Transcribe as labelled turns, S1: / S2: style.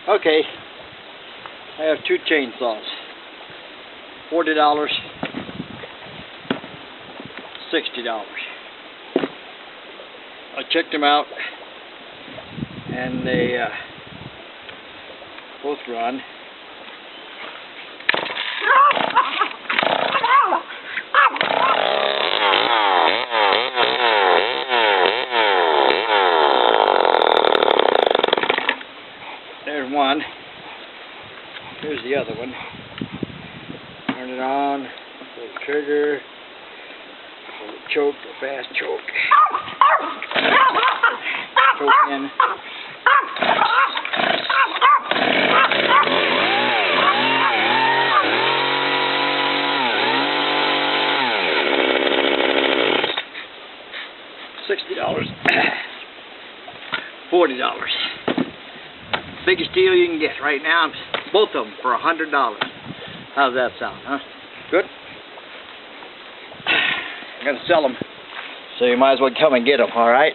S1: Okay, I have two chainsaws. $40, $60. I checked them out, and they both run. There's one. Here's the other one. Turn it on. Pull the trigger. Pull the choke, a fast choke. Choke in. $60. $40. Biggest deal you can get right now. Both of them for $100. How's that sound, huh? Good? I'm gonna sell them, so you might as well come and get them, all right?